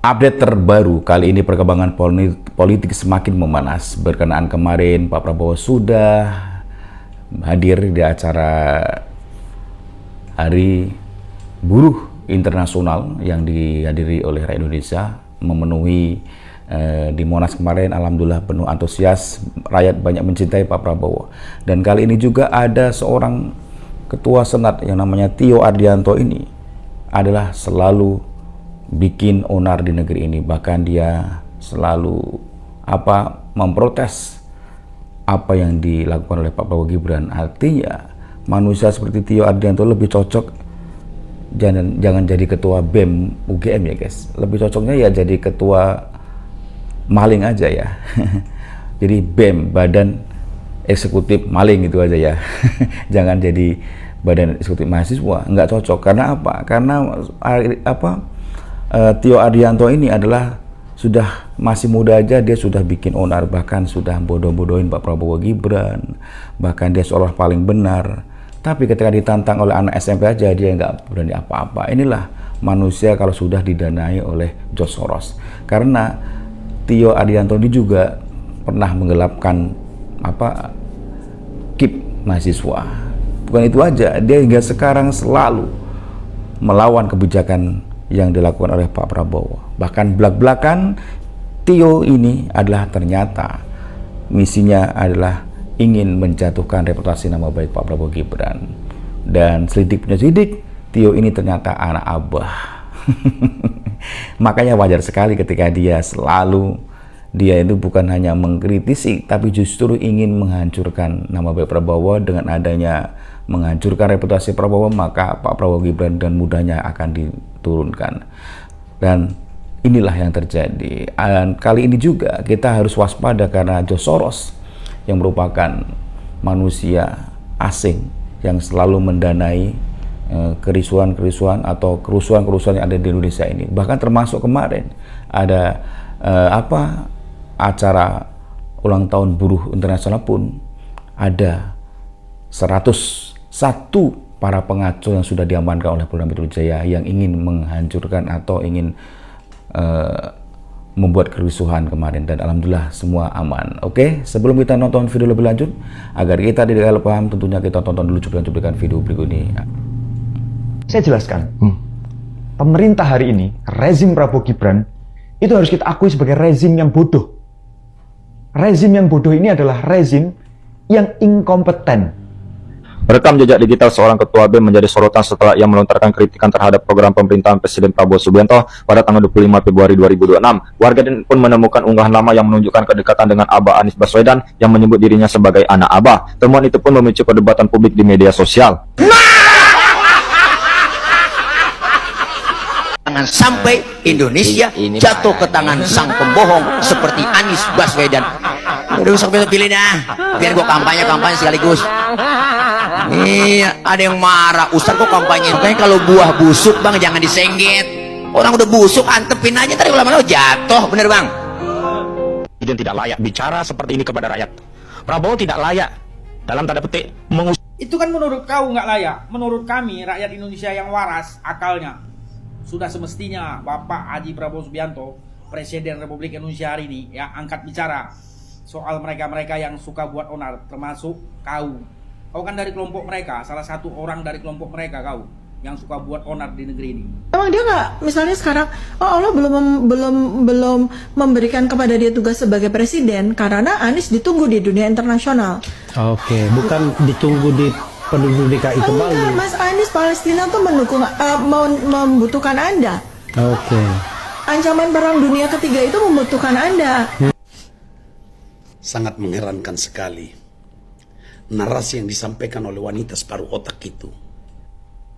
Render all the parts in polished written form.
Update terbaru kali ini, perkembangan politik semakin memanas. Berkenaan kemarin Pak Prabowo sudah hadir di acara Hari Buruh Internasional yang dihadiri oleh rakyat Indonesia, memenuhi di Monas kemarin. Alhamdulillah penuh antusias, rakyat banyak mencintai Pak Prabowo. Dan kali ini juga ada seorang ketua senat yang namanya Tio Ardianto. Ini adalah selalu bikin onar di negeri ini, bahkan dia selalu memprotes apa yang dilakukan oleh Pak Prabowo Gibran. Artinya manusia seperti Tio Ardianto lebih cocok jangan jadi ketua BEM UGM ya guys, lebih cocoknya ya jadi ketua maling aja ya. Jadi BEM, Badan Eksekutif Maling, itu aja ya. Jangan jadi Badan Eksekutif Mahasiswa, nggak cocok. Karena apa? Karena Tio Ardianto ini adalah sudah masih muda aja, dia sudah bikin onar, bahkan sudah bodoh-bodohin Pak Prabowo Gibran, bahkan dia seolah paling benar. Tapi ketika ditantang oleh anak SMP aja, dia nggak berani apa-apa. Inilah manusia kalau sudah didanai oleh George Soros. Karena Tio Ardianto ini juga pernah menggelapkan KIP mahasiswa. Bukan itu aja, dia hingga sekarang selalu melawan kebijakan yang dilakukan oleh Pak Prabowo. Bahkan belak-belakan Tio ini adalah ternyata misinya adalah ingin menjatuhkan reputasi nama baik Pak Prabowo Gibran. Dan selidik punya selidik, Tio ini ternyata anak abah. Makanya wajar sekali ketika dia itu bukan hanya mengkritisi, tapi justru ingin menghancurkan nama baik Prabowo. Dengan adanya menghancurkan reputasi Prabowo, maka Pak Prabowo Gibran dan mudahnya akan diturunkan. Dan inilah yang terjadi. Dan kali ini juga kita harus waspada karena George Soros yang merupakan manusia asing yang selalu mendanai kerisuan-kerisuan atau kerusuhan-kerusuhan yang ada di Indonesia ini. Bahkan termasuk kemarin ada acara ulang tahun buruh internasional pun ada 101 para pengacau yang sudah diamankan oleh Polda Metro Jaya yang ingin menghancurkan atau ingin membuat kerusuhan kemarin. Dan alhamdulillah semua aman. Oke, sebelum kita nonton video lebih lanjut, agar kita tidak paham, tentunya kita tonton dulu cuplikan video berikut ini. Saya jelaskan, pemerintah hari ini, rezim Prabowo Gibran, itu harus kita akui sebagai rezim yang bodoh. Rezim yang bodoh ini adalah rezim yang inkompeten. Rekam jejak digital seorang ketua BEM menjadi sorotan setelah ia melontarkan kritikan terhadap program pemerintahan Presiden Prabowo Subianto pada tanggal 25 Februari 2026. Warganet pun menemukan unggahan lama yang menunjukkan kedekatan dengan Abah Anies Baswedan yang menyebut dirinya sebagai anak Abah. Temuan itu pun memicu perdebatan publik di media sosial. Jangan sampai Indonesia jatuh ke tangan sang pembohong seperti Anies Baswedan. Udah usah pilih dah, biar gua kampanye sekaligus. Iya, ada yang marah, Ustaz kok kampanye? Kayak kalau buah busuk bang jangan disengget. Orang udah busuk antepin aja, tadi lama-lama jatuh, bener bang. Presiden tidak layak bicara seperti ini kepada rakyat. Prabowo tidak layak dalam tanda petik mengusung. Itu kan menurut kau nggak layak. Menurut kami rakyat Indonesia yang waras akalnya, sudah semestinya Bapak Haji Prabowo Subianto, Presiden Republik Indonesia hari ini, ya angkat bicara soal mereka-mereka yang suka buat onar, termasuk kau. Kau kan dari kelompok mereka, salah satu orang dari kelompok mereka kau yang suka buat onar di negeri ini. Emang dia nggak, misalnya sekarang, Allah belum memberikan kepada dia tugas sebagai presiden karena Anies ditunggu di dunia internasional. Oke, bukan ditunggu di penduduk DKI kembali. Enggak, Mas Anies Palestina tuh membutuhkan Anda. Oke. Ancaman perang dunia ketiga itu membutuhkan Anda. Sangat mengherankan sekali narasi yang disampaikan oleh wanita separuh otak itu.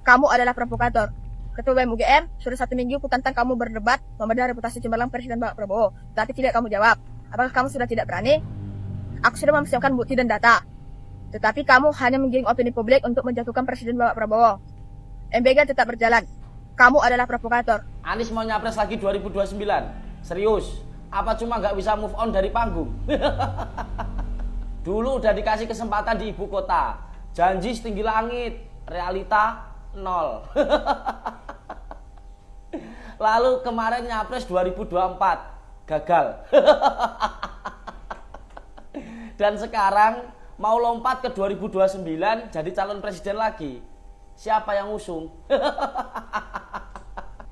Kamu adalah provokator. Ketua BEM UGM, sudah 1 minggu ku tantang kamu berdebat membedah reputasi cemerlang Presiden Pak Prabowo. Tapi tidak kamu jawab. Apakah kamu sudah tidak berani? Aku sudah mempersiapkan bukti dan data. Tetapi kamu hanya menggiring opini publik untuk menjatuhkan Presiden Bapak Prabowo. MBG tetap berjalan. Kamu adalah provokator. Anies mau nyapres lagi 2029. Serius? Apa cuma nggak bisa move on dari panggung? Dulu udah dikasih kesempatan di ibu kota. Janji setinggi langit. Realita 0. Lalu kemarin nyapres 2024 gagal. Dan sekarang mau lompat ke 2029 jadi calon presiden lagi. Siapa yang usung?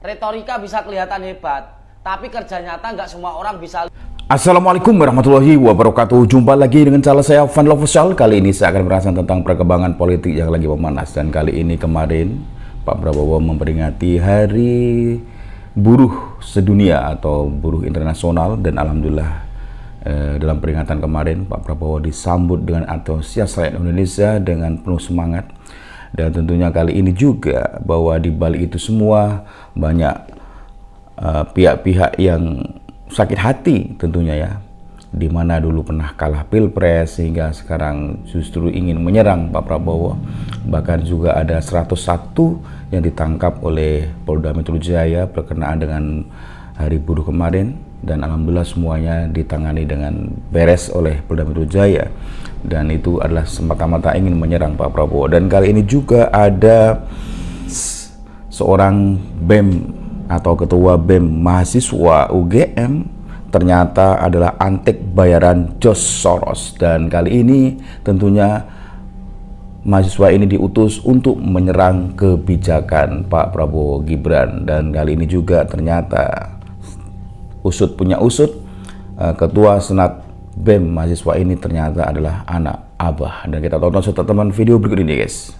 Retorika bisa kelihatan hebat, tapi kerja nyata nggak semua orang bisa. Assalamualaikum warahmatullahi wabarakatuh. Jumpa lagi dengan channel saya Van Official. Kali ini saya akan berbicara tentang perkembangan politik yang lagi memanas. Dan kali ini kemarin Pak Prabowo memperingati Hari Buruh Sedunia atau Buruh Internasional. Dan alhamdulillah dalam peringatan kemarin Pak Prabowo disambut dengan antusias rakyat Indonesia dengan penuh semangat. Dan tentunya kali ini juga bahwa di balik itu semua banyak pihak-pihak yang sakit hati tentunya ya, di mana dulu pernah kalah pilpres sehingga sekarang justru ingin menyerang Pak Prabowo. Bahkan juga ada 101 yang ditangkap oleh Polda Metro Jaya berkenaan dengan Hari Buruh kemarin, dan alhamdulillah semuanya ditangani dengan beres oleh Polda Metro Jaya, dan itu adalah semata-mata ingin menyerang Pak Prabowo. Dan kali ini juga ada seorang BEM atau ketua BEM mahasiswa UGM ternyata adalah antek bayaran George Soros, dan kali ini tentunya mahasiswa ini diutus untuk menyerang kebijakan Pak Prabowo Gibran. Dan kali ini juga ternyata usut punya usut, ketua senat BEM mahasiswa ini ternyata adalah anak Abah. Dan kita tonton serta teman video berikut ini guys.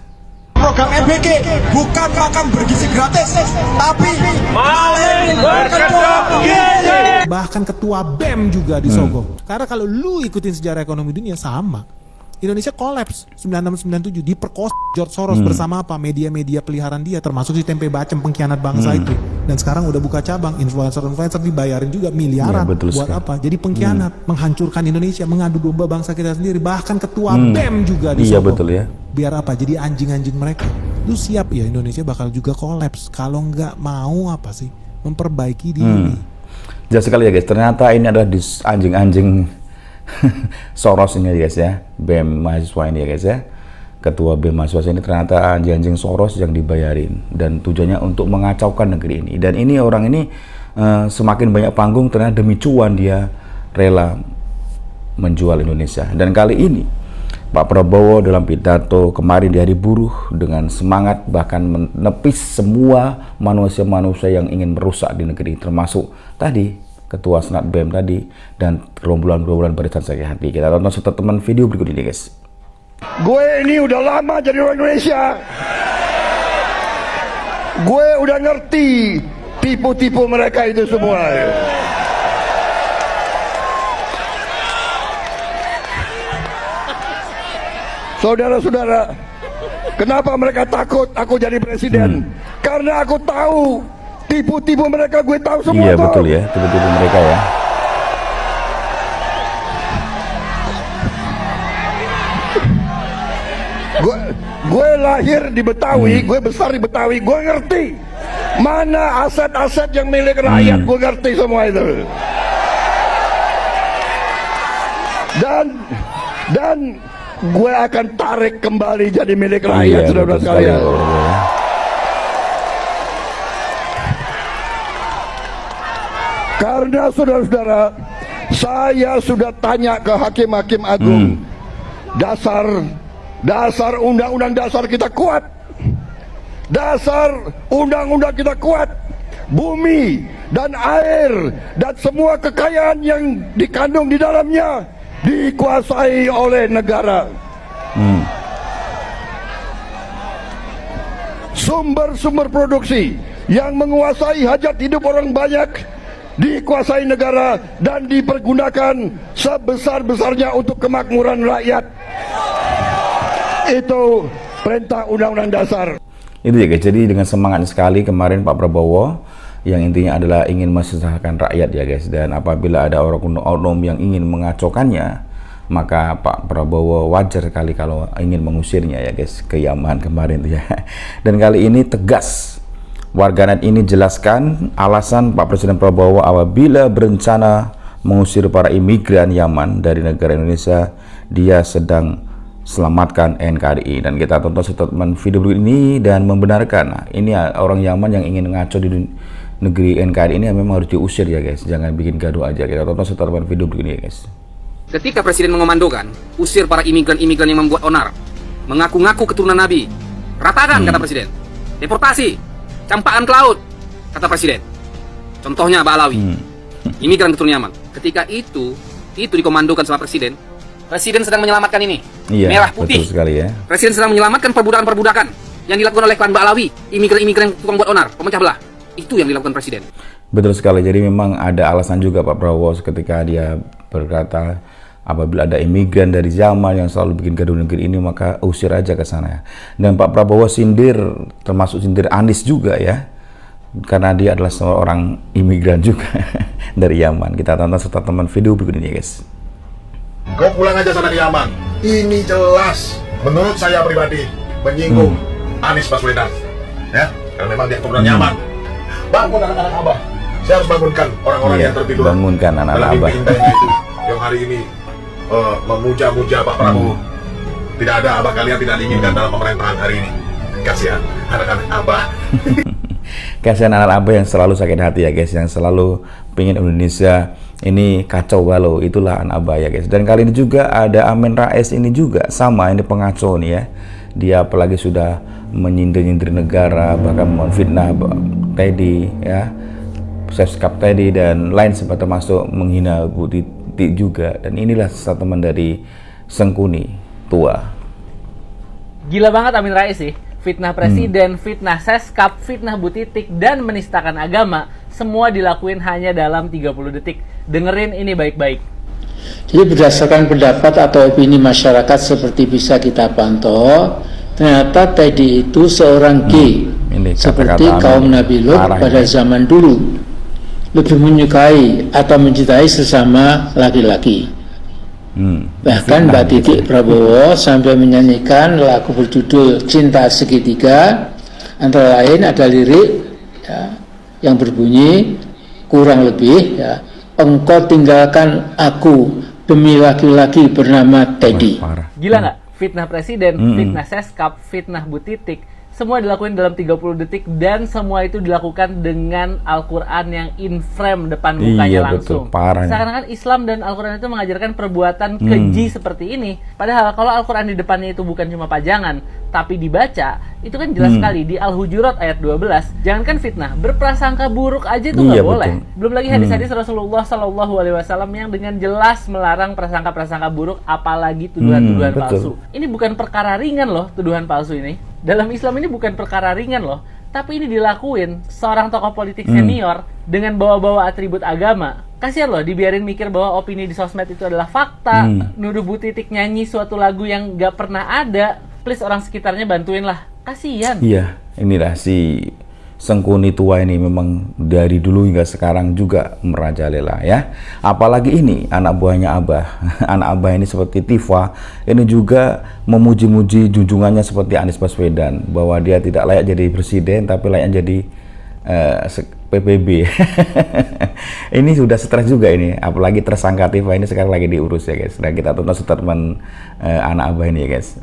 Program MBG bukan makan bergizi gratis, tapi maling berkedok gizi. Bahkan ketua BEM juga disogok. Karena kalau lu ikutin sejarah ekonomi dunia sama, Indonesia kolaps 9697 diperkosa George Soros bersama apa media-media peliharaan dia, termasuk si tempe bacem pengkhianat bangsa itu. Dan sekarang udah buka cabang, influencer dibayarin juga miliaran ya, buat apa? Jadi pengkhianat, menghancurkan Indonesia, mengadu domba bangsa kita sendiri. Bahkan ketua BEM juga disogok. Iya betul ya. Biar apa? Jadi anjing-anjing mereka. Lu siap ya Indonesia bakal juga kolaps kalau nggak mau apa sih memperbaiki diri. Jelas sekali ya guys. Ternyata ini adalah anjing-anjing Soros ini guys ya, BEM mahasiswa ini ya guys ya. Ketua BEM mahasiswa ini ternyata anjing-anjing Soros yang dibayarin, dan tujuannya untuk mengacaukan negeri ini. Dan ini orang ini semakin banyak panggung, ternyata demi cuan dia rela menjual Indonesia. Dan kali ini Pak Prabowo dalam pidato kemarin di Hari Buruh dengan semangat bahkan menepis semua manusia-manusia yang ingin merusak di negeri, termasuk tadi ketua senat BEM tadi dan gerombolan-gerombolan barisan sakit hati. Kita tonton serta teman video berikut ini guys. Gue ini udah lama jadi orang Indonesia. Gue udah ngerti tipu-tipu mereka itu semua. Saudara-saudara, kenapa mereka takut aku jadi presiden? Karena aku tahu tipu-tipu mereka, gue tahu semua. Iya betul ya, tipu-tipu mereka ya. Gue lahir di Betawi, gue besar di Betawi, gue ngerti mana aset-aset yang milik rakyat, gue ngerti semua itu. Dan gue akan tarik kembali jadi milik rakyat, saudara-saudara sekalian. Karena saudara-saudara, saya sudah tanya ke hakim-hakim agung, dasar undang-undang dasar kita kuat, dasar undang-undang kita kuat, bumi dan air dan semua kekayaan yang dikandung di dalamnya dikuasai oleh negara. Sumber-sumber produksi yang menguasai hajat hidup orang banyak dikuasai negara dan dipergunakan sebesar-besarnya untuk kemakmuran rakyat. Itu perintah undang-undang dasar. Itu ya guys, jadi dengan semangat sekali kemarin Pak Prabowo yang intinya adalah ingin mesejahterakan rakyat ya guys. Dan apabila ada orang yang ingin mengacaukannya, maka Pak Prabowo wajar sekali kalau ingin mengusirnya ya guys, ke Yaman kemarin ya. Dan kali ini tegas warganet ini jelaskan alasan Pak Presiden Prabowo apabila berencana mengusir para imigran Yaman dari negara Indonesia, dia sedang selamatkan NKRI. Dan kita tonton statement video ini dan membenarkan ini orang Yaman yang ingin ngaco negeri NKRI ini memang harus diusir ya guys. Jangan bikin gaduh aja. Kita tonton setelah video begini ya guys. Ketika Presiden mengomandokan, usir para imigran-imigran yang membuat onar, mengaku-ngaku keturunan Nabi. Ratakan, kata Presiden. Deportasi, campaan ke laut, kata Presiden. Contohnya Ba'alawi, imigran keturunan Yaman. Ketika itu dikomandokan sama Presiden. Presiden sedang menyelamatkan ini. Iya, merah putih. betul sekali ya. Presiden sedang menyelamatkan perbudakan-perbudakan yang dilakukan oleh klan Ba'alawi, imigran-imigran tukang buat onar, pemecah belah. Itu yang dilakukan Presiden. Betul sekali. Jadi memang ada alasan juga Pak Prabowo ketika dia berkata apabila ada imigran dari zaman yang selalu bikin gaduh negeri ini, maka usir aja ke sana. Dan Pak Prabowo sindir, termasuk sindir Anies juga ya, karena dia adalah seorang imigran juga dari Yaman. Kita tonton serta teman video berikut ini guys. Kau pulang aja sana di Yaman. Ini jelas menurut saya pribadi menyinggung Anies Baswedan, ya, karena memang dia keturunan Yaman. Bangun anak-anak Abah. Saya harus bangunkan orang-orang yang tertidur. Bangunkan anak-anak Abah. Itu yang hari ini memuja-muja Pak Prabowo. Tidak ada Abah kalian tidak diinginkan dalam pemerintahan hari ini. Kasihan anak-anak Abah. Kasihan anak Abah yang selalu sakit hati ya guys, yang selalu pengen Indonesia ini kacau balau. Itulah anak Abah ya guys. Dan kali ini juga ada Amin Rais ini juga sama, ini pengacau nih ya. Dia apalagi sudah menyindir-nyindir negara, bahkan memfitnah Teddy ya, Seskap Teddy dan lain sebagainya, termasuk menghina Bu Titi juga. Dan inilah statement dari Sengkuni tua. Gila banget Amin Rais sih. Fitnah presiden, fitnah Seskap, fitnah Bu Titik, dan menistakan agama, semua dilakuin hanya dalam 30 detik. Dengerin ini baik-baik. Jadi berdasarkan pendapat atau opini masyarakat seperti bisa kita pantau, ternyata Teddy itu seorang gay, seperti kaum Nabi Lut pada zaman dulu, lebih menyukai atau mencintai sesama laki-laki. Bahkan Mbak Titik Prabowo sampai menyanyikan lagu berjudul Cinta Segitiga, antara lain ada lirik ya, yang berbunyi kurang lebih ya, engkau tinggalkan aku demi laki-laki bernama Teddy. Gila nggak? Fitnah presiden, fitnah Seskap, fitnah Bu Titik, semua dilakukan dalam 30 detik dan semua itu dilakukan dengan Al-Quran yang in frame depan mukanya langsung. Seakan-akan Islam dan Al-Quran itu mengajarkan perbuatan keji seperti ini. Padahal kalau Al-Quran di depannya itu bukan cuma pajangan, tapi dibaca, itu kan jelas sekali di Al-Hujurat ayat 12. Jangankan fitnah, berprasangka buruk aja itu nggak boleh. Belum lagi hadis-hadis Rasulullah SAW yang dengan jelas melarang prasangka-prasangka buruk, apalagi tuduhan-tuduhan palsu. Ini bukan perkara ringan loh, tuduhan palsu ini. Dalam Islam ini bukan perkara ringan loh, tapi ini dilakuin seorang tokoh politik senior dengan bawa-bawa atribut agama. Kasihan loh, dibiarin mikir bahwa opini di sosmed itu adalah fakta, nuduh Bu Titik nyanyi suatu lagu yang gak pernah ada. Please orang sekitarnya bantuin lah, kasihan. Iya, inilah si Sengkuni tua ini memang dari dulu hingga sekarang juga merajalela ya. Apalagi ini anak buahnya Abah. Anak Abah ini seperti Tifa, ini juga memuji-muji junjungannya seperti Anies Baswedan, bahwa dia tidak layak jadi presiden tapi layak jadi PBB. Ini sudah stres juga ini, apalagi tersangka Tifa ini sekarang lagi diurus ya guys. Nah, kita tonton statement anak Abah ini ya guys.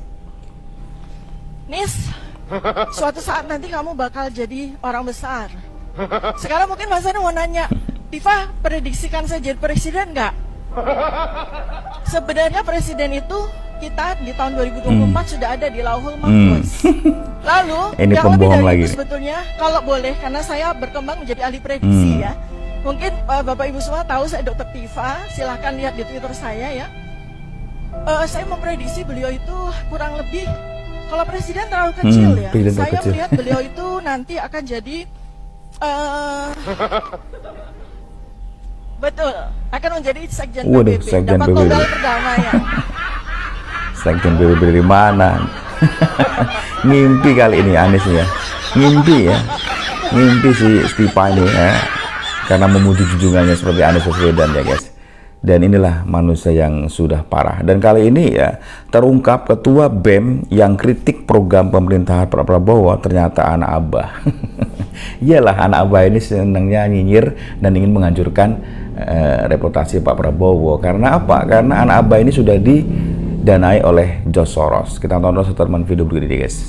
Nis, suatu saat nanti kamu bakal jadi orang besar. Sekarang mungkin Mas Anu mau nanya, Tifa, prediksikan saya jadi presiden nggak? Sebenarnya presiden itu kita di tahun 2024 sudah ada di Lauhul Mahfuz. Lalu ini yang lebih dari lagi itu sebetulnya, kalau boleh, karena saya berkembang menjadi ahli prediksi ya. Mungkin Bapak Ibu semua tahu saya Dr. Tifa, silahkan lihat di Twitter saya ya. Saya memprediksi beliau itu kurang lebih, kalau presiden terlalu kecil ya, saya melihat beliau itu nanti akan jadi betul, akan menjadi sekjen PBB, dapat Nobel perdamaian. Sekjen PBB dari mana? Ngimpi kali ini Anies ya, ngimpi ya, ngimpi si Stipa ini ya, karena memuji junjungannya seperti Anies Baswedan ya guys. Dan inilah manusia yang sudah parah. Dan kali ini ya terungkap ketua BEM yang kritik program pemerintahan Pak Prabowo ternyata anak Abah. Iyalah, anak Abah ini senangnya nyinyir dan ingin menghancurkan reputasi Pak Prabowo. Karena apa? Karena anak Abah ini sudah didanai oleh George Soros. Kita tonton statement video berikut ini guys.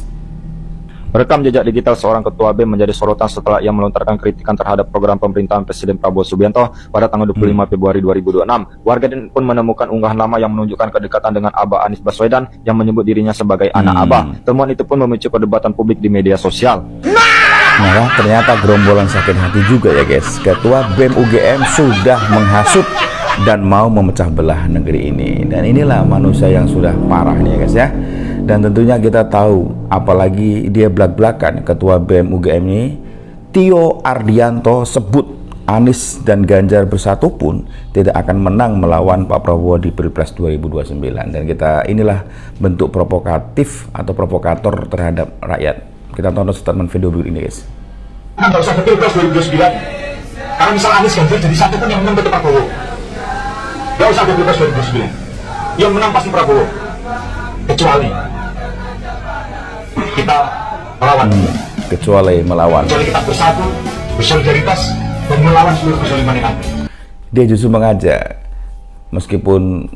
Rekam jejak digital seorang ketua BEM menjadi sorotan setelah ia melontarkan kritikan terhadap program pemerintahan Presiden Prabowo Subianto pada tanggal 25 Februari 2026. Warganet pun menemukan unggahan lama yang menunjukkan kedekatan dengan Abah Anies Baswedan yang menyebut dirinya sebagai anak Abah. Temuan itu pun memicu perdebatan publik di media sosial. Nah, ternyata gerombolan sakit hati juga ya guys. Ketua BEM UGM sudah menghasut dan mau memecah belah negeri ini. Dan inilah manusia yang sudah parah nih ya guys ya. Dan tentunya kita tahu, apalagi dia belak-belakan ketua BEM UGM ini, Tio Ardianto sebut Anies dan Ganjar bersatu pun tidak akan menang melawan Pak Prabowo di Pilpres 2029. Dan inilah bentuk provokatif atau provokator terhadap rakyat. Kita tonton statement video berikut ini guys. Nggak usah ke Pilpres 2029, karena misal Anies Ganjar jadi satu pun yang menang tetap Prabowo. Nggak usah ke Pilpres 2029, yang menang pasti Prabowo. Kecuali kita melawan, kecuali kita bersatu, bersolidaritas dan melawan seluruh kezaliman yang ada. Dia justru mengajak, meskipun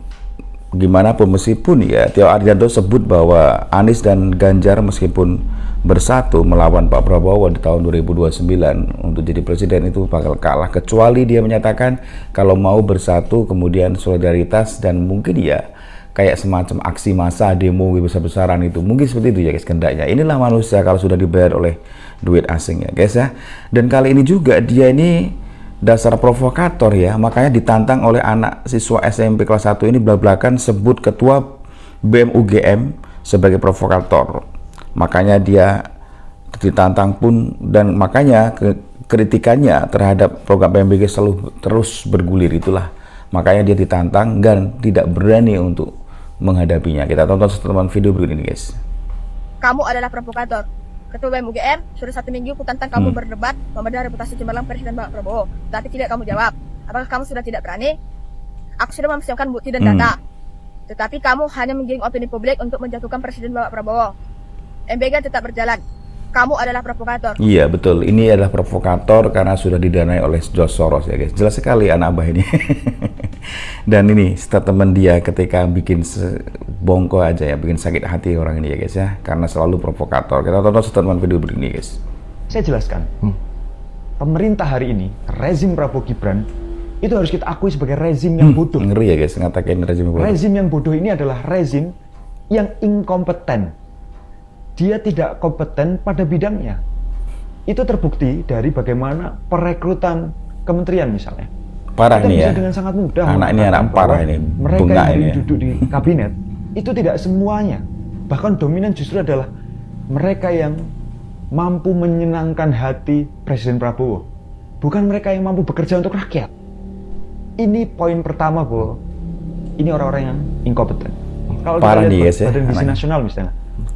gimana pun, meskipun ya Tio Ardianto sebut bahwa Anies dan Ganjar meskipun bersatu melawan Pak Prabowo di tahun 2029 untuk jadi presiden itu bakal kalah, kecuali dia menyatakan kalau mau bersatu kemudian solidaritas dan mungkin ya kayak semacam aksi massa, demo besar-besaran itu. Mungkin seperti itu ya guys kehendaknya. Inilah manusia kalau sudah dibayar oleh duit asing ya guys ya. Dan kali ini juga dia ini dasar provokator ya. Makanya ditantang oleh anak siswa SMP kelas 1 ini belak-belakan sebut ketua BEM UGM sebagai provokator. Makanya dia ditantang pun, dan makanya kritikannya terhadap program PMBG selalu terus bergulir itulah. Makanya dia ditantang dan tidak berani untuk menghadapinya. Kita tonton statement video berikut ini guys. Kamu adalah provokator. Ketua BEM UGM sudah 1 minggu kutantang kamu berdebat membedah reputasi cemerlang Presiden Pak Prabowo, tapi tidak kamu jawab. Apakah kamu sudah tidak berani? Aku sudah mempersiapkan bukti dan data, tetapi kamu hanya menggiring opini publik untuk menjatuhkan Presiden Pak Prabowo. MBG tetap berjalan. Kamu adalah provokator. Iya betul, ini adalah provokator karena sudah didanai oleh George Soros ya guys. Jelas sekali anak Abah ini. Dan ini statement dia ketika bikin bongko aja ya, bikin sakit hati orang ini ya guys ya, karena selalu provokator. Kita tonton statement video berikut ini guys. Saya jelaskan, pemerintah hari ini, rezim Prabowo Gibran itu harus kita akui sebagai rezim yang bodoh. Ngeri ya guys, ngatakan rezim bodoh. Rezim yang bodoh ini adalah rezim yang inkompeten. Dia tidak kompeten pada bidangnya. Itu terbukti dari bagaimana perekrutan kementerian misalnya. Parah kita nih bisa ya. dengan sangat mudah anak ini anak parah ini. Mereka yang duduk di kabinet itu tidak semuanya. Bahkan dominan justru adalah mereka yang mampu menyenangkan hati Presiden Prabowo. Bukan mereka yang mampu bekerja untuk rakyat. Ini poin pertama, Bu. Ini orang-orang yang inkompeten. Kalau kita lihat Badan Gizi Nasional misalnya,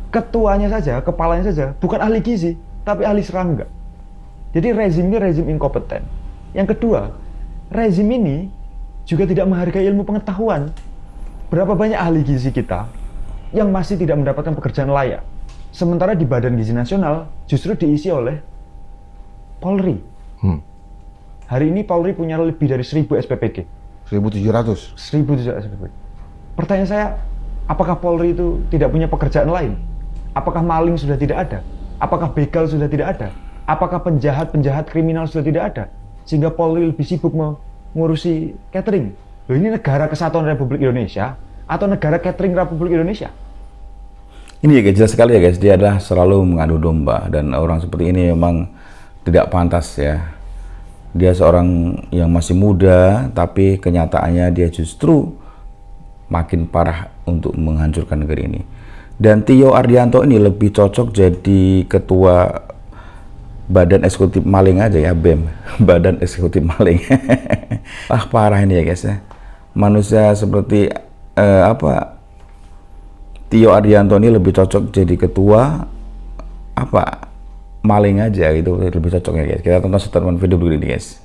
ketuanya saja, kepalanya saja bukan ahli gizi, tapi ahli serangga. Jadi rezim ini rezim inkompeten. Yang kedua, rezim ini juga tidak menghargai ilmu pengetahuan. Berapa banyak ahli gizi kita yang masih tidak mendapatkan pekerjaan layak, sementara di Badan Gizi Nasional justru diisi oleh Polri. Hari ini Polri punya lebih dari 1000 SPPG. 1.700 SPPG. Pertanyaan saya, apakah Polri itu tidak punya pekerjaan lain? Apakah maling sudah tidak ada? Apakah begal sudah tidak ada? Apakah penjahat-penjahat kriminal sudah tidak ada? Sehingga Polri lebih sibuk mengurusi catering. Loh, ini negara kesatuan Republik Indonesia atau negara catering Republik Indonesia? Ini ya guys, jelas sekali ya guys, dia adalah selalu mengadu domba, dan orang seperti ini memang tidak pantas ya. Dia seorang yang masih muda, tapi kenyataannya dia justru makin parah untuk menghancurkan negeri ini. Dan Tio Ardianto ini lebih cocok jadi ketua Badan Eksekutif Maling aja ya, BEM. Badan Eksekutif Maling. Parah ini ya guys ya. Manusia seperti Tio Ardianto ini lebih cocok jadi ketua maling aja gitu, lebih cocok ya guys. Kita tonton statement video begini guys.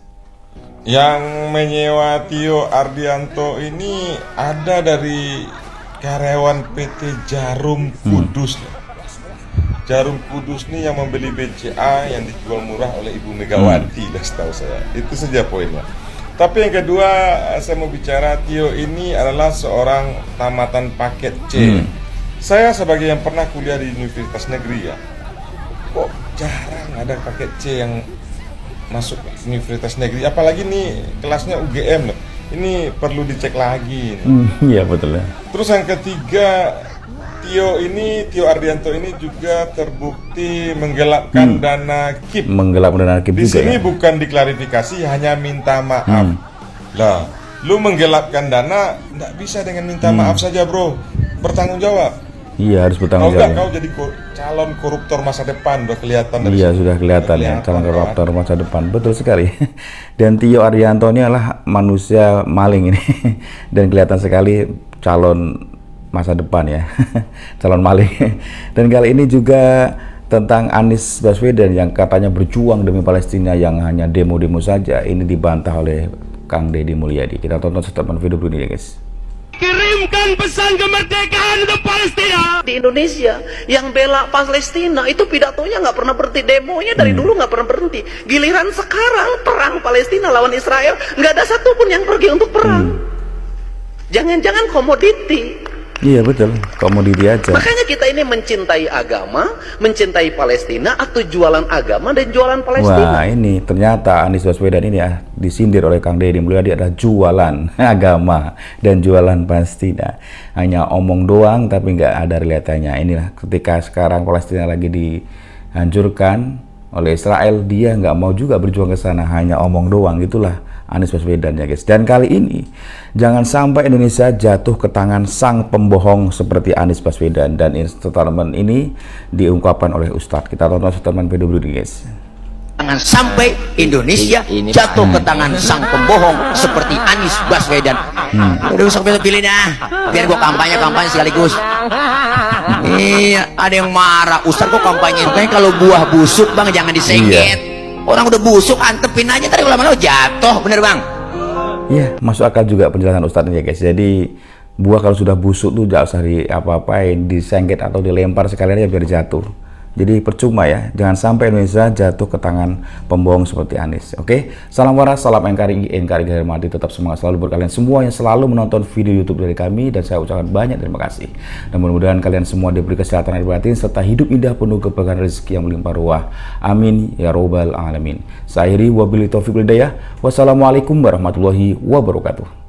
Yang menyewa Tio Ardianto ini ada dari karyawan PT Jarum Kudus. Jarum Kudus ini yang membeli BCA yang dijual murah oleh Ibu Megawati lah setahu saya. Itu saja poinnya. Tapi yang kedua, saya mau bicara Tio ini adalah seorang tamatan paket C. Saya sebagai yang pernah kuliah di Universitas Negeri ya, jarang ada paket C yang masuk universitas negeri, apalagi nih kelasnya UGM loh. Ini perlu dicek lagi. Iya betul ya. Terus yang ketiga, Tio Ardianto ini juga terbukti menggelapkan dana KIP. Menggelapkan dana KIP di juga sini ya? Bukan diklarifikasi, hanya minta maaf. Lah, lu menggelapkan dana nggak bisa dengan minta maaf saja, bro. Bertanggung jawab. Iya, harus bertanggung jawab. jawab. Kau jadi calon koruptor masa depan, udah kelihatan dari Iya, situ. sudah kelihatan ya, calon koruptor masa depan. Betul sekali. Dan Tio Ardianto ini adalah manusia maling ini. Dan kelihatan sekali calon masa depan ya. Calon maling. Dan kali ini juga tentang Anies Baswedan yang katanya berjuang demi Palestina yang hanya demo-demo saja. Ini dibantah oleh Kang Deddy Mulyadi. Kita tonton statement video ini ya guys. Kirimkan pesan kemerdekaan untuk Palestina. Di Indonesia yang bela Palestina itu pidatonya nggak pernah berhenti, demonya dari dulu nggak pernah berhenti. Giliran sekarang perang Palestina lawan Israel nggak ada satupun yang pergi untuk perang. Jangan-jangan komoditi. Iya betul, komoditi aja. Makanya kita ini mencintai agama, mencintai Palestina, atau jualan agama dan jualan Palestina. Wah ini ternyata Anies Baswedan ini ya disindir oleh Kang Deddy Mulyadi adalah jualan agama dan jualan Palestina. Hanya omong doang tapi nggak ada realitanya. Inilah ketika sekarang Palestina lagi dihancurkan oleh Israel, dia nggak mau juga berjuang ke sana, hanya omong doang. Itulah Anies Baswedan ya guys. Dan kali ini jangan sampai Indonesia jatuh ke tangan sang pembohong seperti Anies Baswedan. Dan statement ini diungkapkan oleh Ustadz. Kita tonton statement video ini guys. Jangan sampai Indonesia jatuh ke tangan sang pembohong seperti Anies Baswedan. Udah usah pilih dah, biar gua kampanye sekaligus. Iya, ada yang marah, Ustadz kok kampanye? Kayak kalau buah busuk bang jangan disengket. Orang udah busuk antepin aja, tadi lama-lama jatuh, bener bang? Iya, masuk akal juga penjelasan Ustadz ini ya guys. Jadi buah kalau sudah busuk tuh jangan usah apa-apain, disengket atau dilempar sekalian aja biar jatuh. Jadi percuma ya, jangan sampai Indonesia jatuh ke tangan pembohong seperti Anies. Oke, salam waras, salam NKRI Hormati, tetap semangat selalu buat kalian semua yang selalu menonton video YouTube dari kami, dan saya ucapkan banyak terima kasih. Dan mudah-mudahan kalian semua diberi kesehatan dan batin serta hidup indah penuh keberkahan rezeki yang melimpah ruah. Amin ya robbal alamin. Saya akhiri wabillahi taufiq wal hidayah. Wassalamualaikum warahmatullahi wabarakatuh.